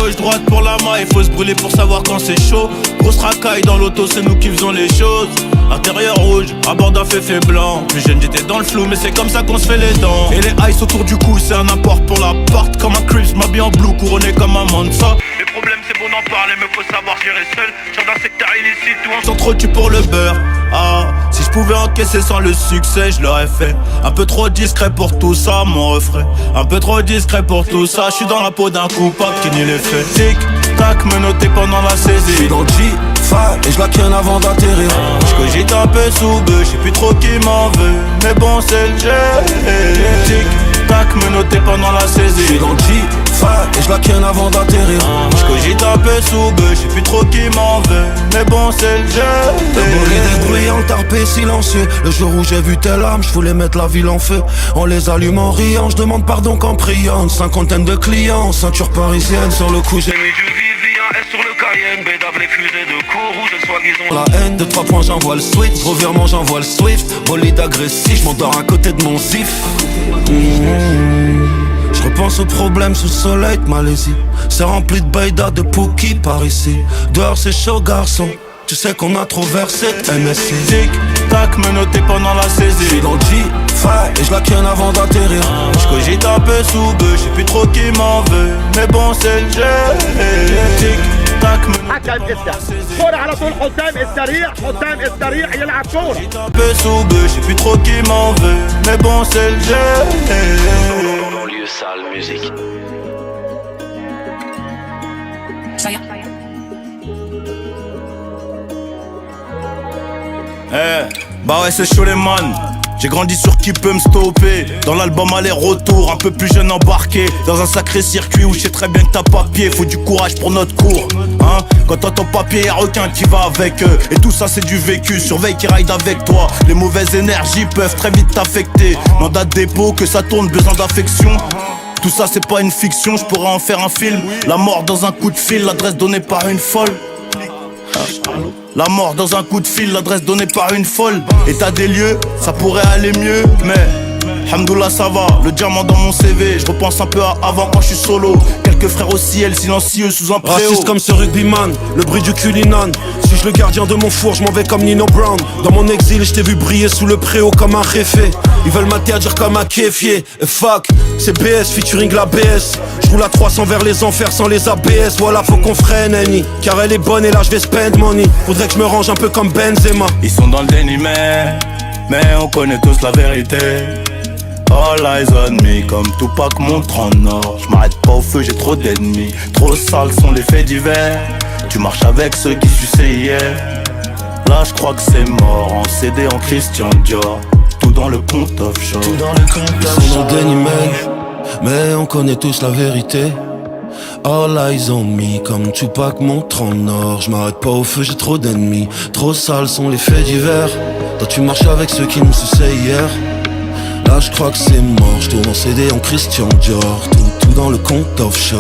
gauche-droite pour la main, il faut se brûler pour savoir quand c'est chaud. Grosse racaille dans l'auto, c'est nous qui faisons les choses. Intérieur rouge, à bord d'un féfé blanc. Plus jeune j'étais dans le flou, mais c'est comme ça qu'on se fait les dents. Et les ice autour du cou, c'est un apport pour la porte. Comme un Crips, m'habille en blue, couronné comme un Mansa. Les problèmes c'est bon d'en parler, mais faut savoir gérer seul. Sur d'un secteur illicite où on s'entretue pour le beurre. Ah, si je pouvais encaisser sans le succès, je l'aurais fait. Un peu trop discret pour tout ça, mon refrain. Un peu trop discret pour tout ça. Je suis dans la peau d'un coupable qui nie les faits. Tic, tac, menotté pendant la saisie. J'suis dans le G5 et je la ken avant d'atterrir. J'cogite un peu sous bœuf, j'sais plus trop qui m'en veut. Mais bon c'est le jeu. Tic, tac, menotté pendant la saisie. J'suis dans le G5 et je la ken avant d'atterrir. J'cogite un peu sous bœuf, j'sais plus trop qui m'en veut. Mais bon c'est le jeu. Bolide bruyant, tarpé silencieux. Le jour où j'ai vu telle âme, je voulais mettre la ville en feu. On les allume en riant, je demande pardon qu'en priant. Une cinquantaine de clients, ceinture parisienne. Sur le coup j'ai mis du Vivian S sur le Cayenne. Bédave les fusées de cours rouge, de soi-disant la haine. De 3 points j'envoie le switch, revirement j'envoie le swift. Bolide agressif, j'm'endors à côté de mon zif. Je repense aux problèmes sous le soleil de Malaisie. C'est rempli de baïda, de Pookie par ici. Dehors c'est chaud garçon. Tu sais qu'on a trop versé de MSC. Tic, tac, menotté pendant la saisie. J'suis dans le G5 et je la ken avant d'atterrir. J'cogite un peu sous bœuf, j'sais plus trop qui m'en veut. Mais bon c'est le jeu. Tic, tac, menotté pendant la saisie. كورة على طول حسام السريع يلعب كورة. J'cogite un peu sous bœuf, j'sais plus trop qui m'en veut. Mais bon c'est le jeu. Banlieue sale musique. Bah ouais c'est chaud les man. J'ai grandi sur qui peut me stopper. Dans l'album aller-retour, un peu plus jeune embarqué. Dans un sacré circuit où je sais très bien que t'as pas pied. Faut du courage pour notre cours, hein. Quand t'entends papier, y'a requin qui va avec eux. Et tout ça c'est du vécu, surveille qui ride avec toi. Les mauvaises énergies peuvent très vite t'affecter. Mandat de dépôt, que ça tourne, besoin d'affection. Tout ça c'est pas une fiction, je pourrais en faire un film. La mort dans un coup de fil, l'adresse donnée par une folle. La mort dans un coup de fil, l'adresse donnée par une folle. État des lieux, ça pourrait aller mieux, mais Hamdoullah ça va, le diamant dans mon CV. Je repense un peu à avant quand je suis solo. Quelques frères au ciel, silencieux sous un préau. Raciste comme ce rugbyman, le bruit du culinan. Suis-je le gardien de mon four, je m'en vais comme Nino Brown. Dans mon exil, je t'ai vu briller sous le préau comme un réfé. Ils veulent m'interdire comme un kéfier. Et fuck, c'est BS featuring la BS. Je roule à 300 vers les enfers sans les ABS. Voilà, faut qu'on freine, Annie. Car elle est bonne et là je vais spend money. Faudrait que je me range un peu comme Benzema. Ils sont dans le déni mais on connaît tous la vérité. All eyes on me, comme Tupac montre en or. J'm'arrête pas au feu, j'ai trop d'ennemis. Trop sales sont les faits divers. Tu marches avec ceux qui suçaient hier. Là j'crois que c'est mort, en CD en Christian Dior. Tout dans le compte offshore. Tout dans le compte offshore. Ils sont dans le déni, mais on connaît tous la vérité. All eyes on me, comme Tupac montre en or. J'm'arrête pas au feu, j'ai trop d'ennemis. Trop sales sont les faits divers. Toi tu marches avec ceux qui nous suçaient hier. Là je crois que c'est mort, je tourne en CD en Christian Dior. Tout dans le compte offshore.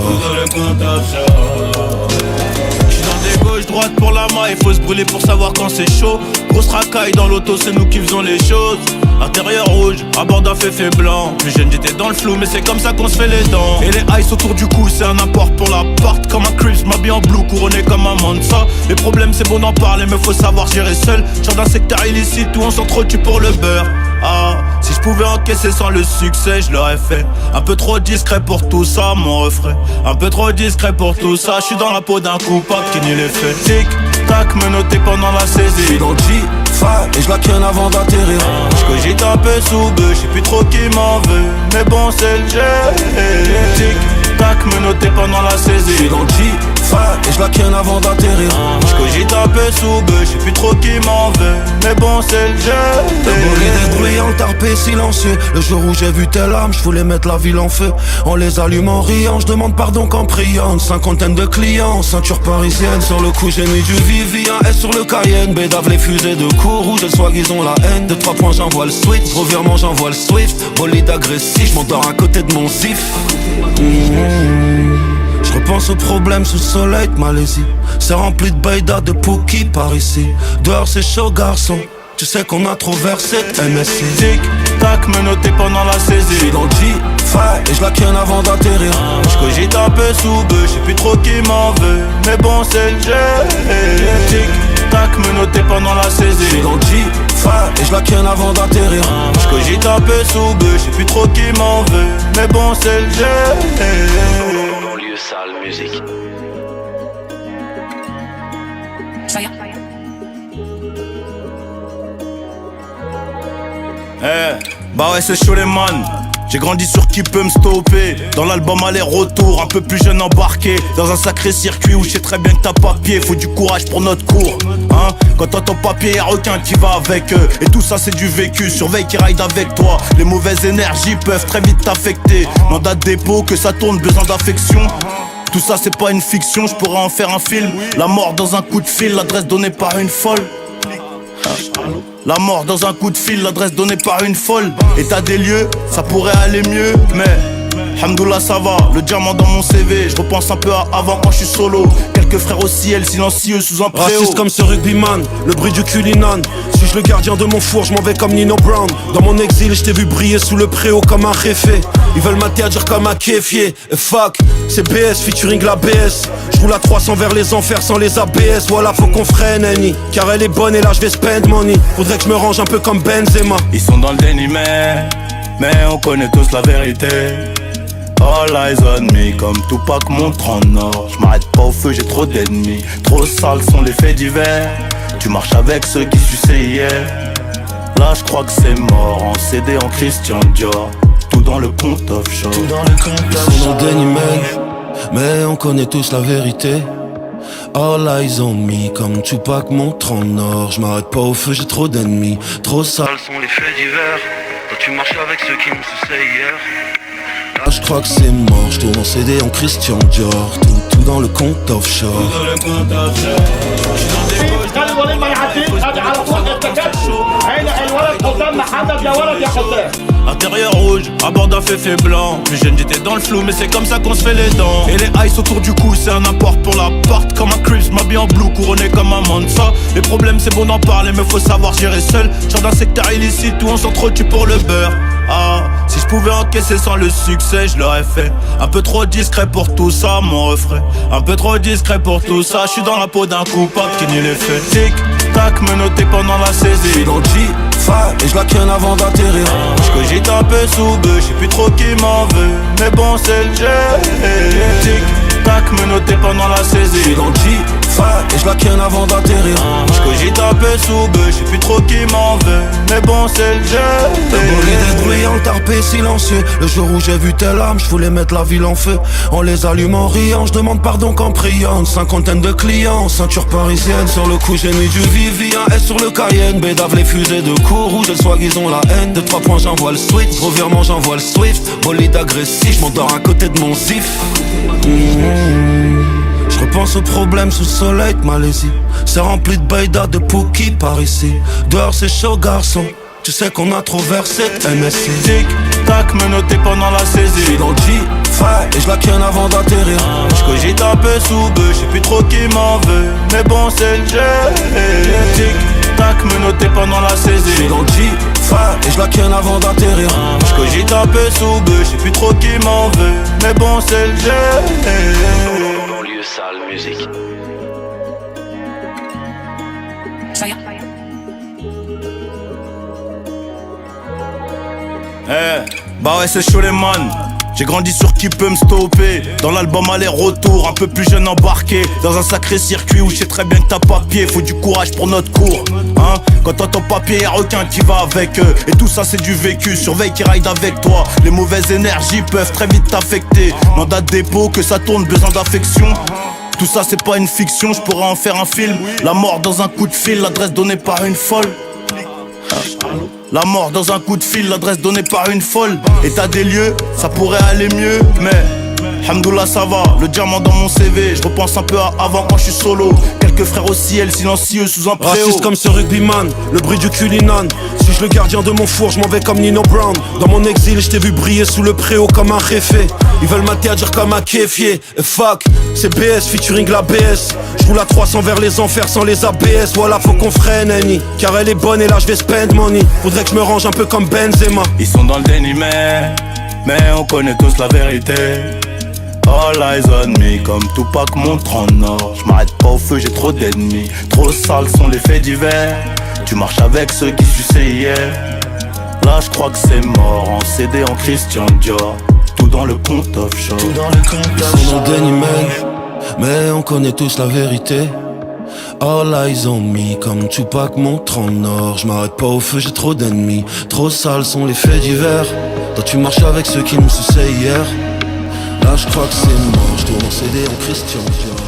J'suis dans des gauche-droite pour la main, il faut se brûler pour savoir quand c'est chaud. Grosse racaille dans l'auto, c'est nous qui faisons les choses. Intérieur rouge, à bord d'un féfé blanc. Plus jeune j'étais dans le flou, mais c'est comme ça qu'on se fait les dents. Et les ice autour du cou, c'est un apport pour la porte. Comme un Crips, m'habille en blue, couronné comme un Mansa. Les problèmes c'est bon d'en parler, mais faut savoir gérer seul. Sur d'un secteur illicite où on s'entretue pour le beurre. Ah, si je pouvais encaisser sans le succès, je l'aurais fait. Un peu trop discret pour tout ça, mon refrain. Un peu trop discret pour tout ça. Je suis dans la peau d'un coupable qui nie les faits. Tic, tac, menotté pendant la saisie. J'suis dans le G5 et je la ken avant d'atterrir. J'cogite un peu sous bœuf, j'sais plus trop qui m'en veut. Mais bon c'est le jeu. Tic, tac, menotté pendant la saisie. J'suis dans le G5 et je la ken avant d'atterrir. J'cogite un peu sous bœuf, j'sais plus trop qui m'en veut. Mais bon c'est le jeu. Bolide bruyant, tarpé silencieux. Le jour où j'ai vu telle âme, je voulais mettre la ville en feu. On les allume en riant, je demande pardon qu'en priant. Une cinquantaine de clients, ceinture parisienne. Sur le coup j'ai mis du Vivian S sur le Cayenne. Bédave les fusées de cours rouge, de soi-disant la haine. De 3 points j'envoie le switch, revirement j'envoie le swift. Bolide agressif, j'm'endors à côté de mon zif. Je repense aux problèmes sous le soleil de Malaisie. C'est rempli de baïda, de Pookie par ici. Dehors c'est chaud garçon. Tu sais qu'on a trop versé de MSC. Tic, tac, menotté pendant la saisie. J'suis dans le G5 et je la ken avant d'atterrir. J'cogite un peu sous bœuf, j'sais plus trop qui m'en veut. Mais bon c'est le jeu. Tic tac, me noter pendant la saisie. J'suis dans le G5 et j'la ken avant d'atterrir. J'cogite un peu sous bœuf, j'sais plus trop qui m'en veut. Mais bon c'est le jeu. Banlieue sale musique. Bah ouais c'est chaud les man. J'ai grandi sur qui peut me stopper. Dans l'album aller-retour, un peu plus jeune embarqué. Dans un sacré circuit où je sais très bien que t'as pas pied. Faut du courage pour notre cours, hein. Quand t'entends papier, y'a requin qui va avec eux. Et tout ça c'est du vécu, surveille qui ride avec toi. Les mauvaises énergies peuvent très vite t'affecter. Mandat de dépôt, que ça tourne, besoin d'affection. Tout ça c'est pas une fiction, je pourrais en faire un film. La mort dans un coup de fil, l'adresse donnée par une folle. La mort dans un coup de fil, l'adresse donnée par une folle. État des lieux, ça pourrait aller mieux, mais Hamdoullah ça va, le diamant dans mon CV. Je repense un peu à avant quand je suis solo. Quelques frères au ciel, silencieux sous un préau. Raciste comme ce rugbyman, le bruit du culinan. Suis-je le gardien de mon four, je m'en vais comme Nino Brown. Dans mon exil, je t'ai vu briller sous le préau comme un réfé. Ils veulent m'interdire comme un kéfier. Et fuck, c'est BS featuring la BS. Je roule à 300 vers les enfers sans les ABS. Voilà, faut qu'on freine, Annie. Car elle est bonne et là je vais spend money. Faudrait que je me range un peu comme Benzema. Ils sont dans le déni mais on connaît tous la vérité. All eyes on me, comme Tupac montre en or. J'm'arrête pas au feu, j'ai trop d'ennemis. Trop sales sont les faits divers. Tu marches avec ceux qui suçaient hier. Là j'crois que c'est mort, en CD en Christian Dior. Tout dans le compte offshore. Tout dans le compte offshore. Ils sont dans le déni mais on connaît tous la vérité. All eyes on me, comme Tupac montre en or. J'm'arrête pas au feu, j'ai trop d'ennemis. Trop sales sont les faits divers. Quand tu marches avec ceux qui me suçaient hier. Là je crois que c'est mort, je tourne en CD en Christian Dior. Tout dans le compte offshore. Tout dans le compte offshore. خلي الوليد ما يعديش، هذه على طول التكتل. عين الولد حسام محمد يا ولد يا حسام. Intérieur rouge, à bord d'un féfé blanc. Plus jeune j'étais dans le flou mais c'est comme ça qu'on se fait les dents. Et les ice autour du cou c'est un apport pour la porte. Comme un Crips m'habille en blue couronné comme un Mansa. Les problèmes c'est bon d'en parler mais faut savoir gérer seul. Genre d'un secteur illicite où on s'entretue pour le beurre. Ah, si je pouvais encaisser sans le succès je l'aurais fait. Un peu trop discret pour tout ça mon refrain. Un peu trop discret pour tout ça. Je suis dans la peau d'un coupable qui nie les faits. Tic tac me noter pendant la saisie. J'suis dans le G5 et j'la ken avant d'atterrir. J'cogite un peu sous bœuf, j'sais plus trop qui m'en veut. Mais bon c'est le jeu. Tic tac me noter pendant la saisie. J'suis dans le G5 et j'la ken avant d'atterrir. J'cogite un peu sous bœuf, j'sais plus trop qui m'en veut. Mais bon c'est le jeu. Bolide bruyant, tarpé silencieux. Le jour où j'ai vu telle âme, j'voulais mettre la ville en feu. On les allume en riant, j'demande pardon qu'en priant. Une cinquantaine de clients, ceinture parisienne. Sur le coup j'ai mis du Vivien S sur le Cayenne. Bédave les fusées de cours, rouge et le swag ils ont la haine. De 3 points j'envoie le switch, revirement j'envoie le Swift. Bolide agressif, j'm'endors à côté de mon zif. Je repense aux problèmes sous le soleil de Malaisie. C'est rempli de baïda, de Pookie par ici. Dehors c'est chaud garçon. Tu sais qu'on a trop versé de MSC. Tic tac me noter pendant la saisie. J'suis dans le G5 et j'la ken avant d'atterrir. J'cogite un peu sous bœuf, j'sais plus trop qui m'en veut. Mais bon c'est le jeu. Tic tac me noter pendant la saisie. J'suis dans le G5 et j'la ken avant d'atterrir. J'cogite un peu sous bœuf, j'sais plus trop qui m'en veut. Mais bon c'est le jeu. Banlieue sale musique. Bah ouais c'est chaud les man. J'ai grandi sur qui peut me stopper. Dans l'album aller-retour, un peu plus jeune embarqué. Dans un sacré circuit où je sais très bien que t'as pas pied. Faut du courage pour notre cours, hein. Quand t'entends papier, y'a requin qui va avec eux. Et tout ça c'est du vécu, surveille qui ride avec toi. Les mauvaises énergies peuvent très vite t'affecter. Mandat de dépôt, que ça tourne, besoin d'affection. Tout ça c'est pas une fiction, je pourrais en faire un film. La mort dans un coup de fil, l'adresse donnée par une folle. La mort dans un coup de fil, l'adresse donnée par une folle. État des lieux, ça pourrait aller mieux, mais Hamdoullah ça va, le diamant dans mon CV. Je repense un peu à avant quand je suis solo. Quelques frères au ciel, silencieux sous un préau. Raciste comme ce rugbyman, le bruit du culinan. Suis-je le gardien de mon four, je m'en vais comme Nino Brown. Dans mon exil, je t'ai vu briller sous le préau comme un réfé. Ils veulent m'interdire comme un kéfier. Et fuck, c'est BS featuring la BS. Je roule à 300 vers les enfers sans les ABS. Voilà, faut qu'on freine, Annie. Car elle est bonne et là je vais spend money. Faudrait que je me range un peu comme Benzema. Ils sont dans le déni mais on connaît tous la vérité. All eyes on me, comme Tupac montre en or. J'm'arrête pas au feu, j'ai trop d'ennemis. Trop sales sont les faits divers. Tu marches avec ceux qui suçaient hier. Là j'crois que c'est mort, en CD en Christian Dior. Tout dans le compte offshore. Tout dans le compte offshore. Ils sont dans Danny Man, mais on connaît tous la vérité. All eyes on me, comme Tupac montre en or. J'm'arrête pas au feu, j'ai trop d'ennemis. Trop sales sont les faits divers. Toi tu marches avec ceux qui nous suçaient hier. Là je crois que c'est mort, je tourne en CD en Christian Dior.